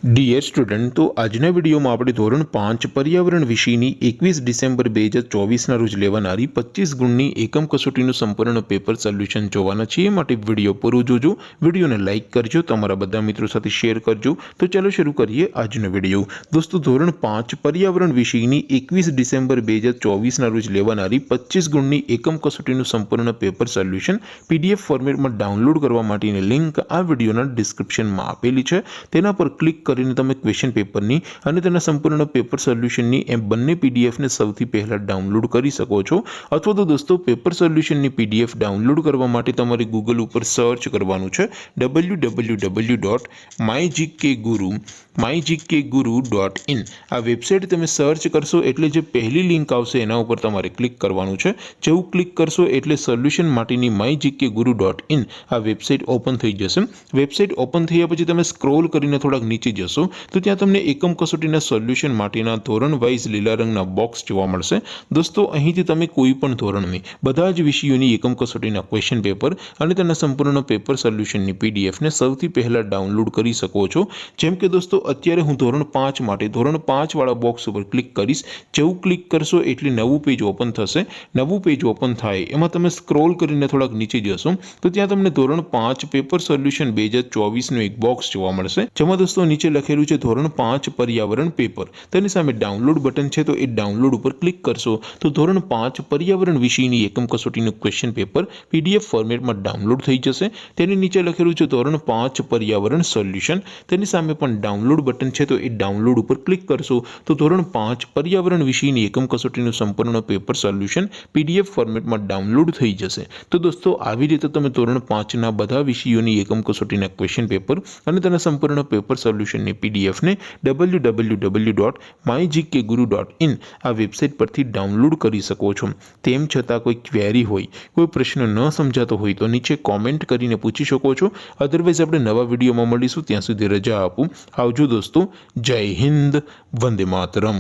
Dear student, તો આજના વિડીયોમાં આપણે ધોરણ 5 પર્યાવરણ વિષયની 21 ડિસેમ્બર 2024ના રોજ લેવાનારી 25 ગુણની એકમ કસોટીનું સંપૂર્ણ પેપર સોલ્યુશન જોવાના છીએ। માટે વિડીયો પૂરો જોજો, વિડીયોને લાઇક કરજો, તમારા બધા મિત્રો સાથે શેર કરજો। તો ચાલો શરૂ કરીએ આજનો વિડીયો। દોસ્તો, ધોરણ 5 પર્યાવરણ વિષયની 21 ડિસેમ્બર 2024ના રોજ લેવાનારી 25 ગુણની એકમ કસોટીનું સંપૂર્ણ પેપર સોલ્યુશન PDF ફોર્મેટમાં ડાઉનલોડ કરવા માટેની લિંક આ વિડીયોના ડિસ્ક્રિપ્શનમાં આપેલી છે। તેના પર ક્લિક કરીને તમે ક્વેશ્ચન પેપરની અને તેના સંપૂર્ણ પેપર સોલ્યુશનની એ બંને પીડીએફને સૌથી પહેલા ડાઉનલોડ કરી શકો છો। અથવા તો દોસ્તો, પેપર સોલ્યુશનની પીડીએફ ડાઉનલોડ કરવા માટે તમારે ગૂગલ ઉપર સર્ચ કરવાનું છે www.mygkguru.in। આ વેબસાઇટ તમે સર્ચ કરશો એટલે જે પહેલી લિંક આવશે એના ઉપર તમારે ક્લિક કરવાનું છે। જેવું ક્લિક કરશો એટલે સોલ્યુશન માટેની mygkguru.in આ વેબસાઇટ ઓપન થઈ જશે। વેબસાઇટ ઓપન થયા પછી તમે સ્ક્રોલ કરીને થોડાક નીચે જશો તો ત્યાં તમને એકમ કસોટીના સોલ્યુશન માટેના ધોરણ વાઇઝ લીલા રંગના બોક્સ જોવા મળશે। દોસ્તો, અહીંથી તમે કોઈ પણ ધોરણની બધા જ વિષયોની એકમ કસોટીના ક્વેશ્ચન પેપર અને તેના સંપૂર્ણ પેપર સોલ્યુશનની પીડીએફને સૌથી પહેલા ડાઉનલોડ કરી શકો છો। જેમ કે દોસ્તો, અત્યારે હું ધોરણ 5 માટે ધોરણ 5 વાળા બોક્સ ઉપર ક્લિક કરીશ। જેવું ક્લિક કરશો એટલે નવું પેજ ઓપન થશે। નવું પેજ ઓપન થાય એમાં તમે સ્ક્રોલ કરીને થોડાક નીચે જશો તો ત્યાં તમને ધોરણ 5 પેપર સોલ્યુશન 2024નું એક બોક્સ જોવા મળશે, જેમાં દોસ્તો નીચે લખેલું છે ધોરણ 5 પર્યાવરણ પેપર। તેની સામે ડાઉનલોડ બટન છે, તો એ ડાઉનલોડ ઉપર ક્લિક કરશો તો ધોરણ 5 પર્યાવરણ વિષયની એકમ કસોટીનું ક્વેશ્ચન પેપર PDF ફોર્મેટમાં ડાઉનલોડ થઈ જશે। તેની નીચે લખેલું છે ધોરણ 5 પર્યાવરણ સોલ્યુશન। તેની સામે પણ ડાઉનલોડ બટન છે, તો એ ડાઉનલોડ ઉપર ક્લિક કરશો તો ધોરણ 5 પર્યાવરણ વિષયની એકમ કસોટીનું સંપૂર્ણ પેપર સોલ્યુશન PDF ફોર્મેટમાં ડાઉનલોડ થઈ જશે। તો દોસ્તો, આવી રીતે તમે ધોરણ 5ના બધા વિષયોની એકમ કસોટીના ક્વેશ્ચન પેપર અને તેના સંપૂર્ણ પેપર સોલ્યુશનની પીડીએફને www.mygkguru.in આ વેબસાઇટ પરથી ડાઉનલોડ કરી શકો છો। તેમ છતાં કોઈ ક્વેરી હોય, કોઈ પ્રશ્ન ન સમજાતો હોય તો નીચે કોમેન્ટ કરીને પૂછી શકો છો। અધરવાઇઝ આપણે નવા વિડીયોમાં મળીશું, ત્યાં સુધી રજા આપું। આવજો દોસ્તો, જય હિન્દ, વંદે માતરમ।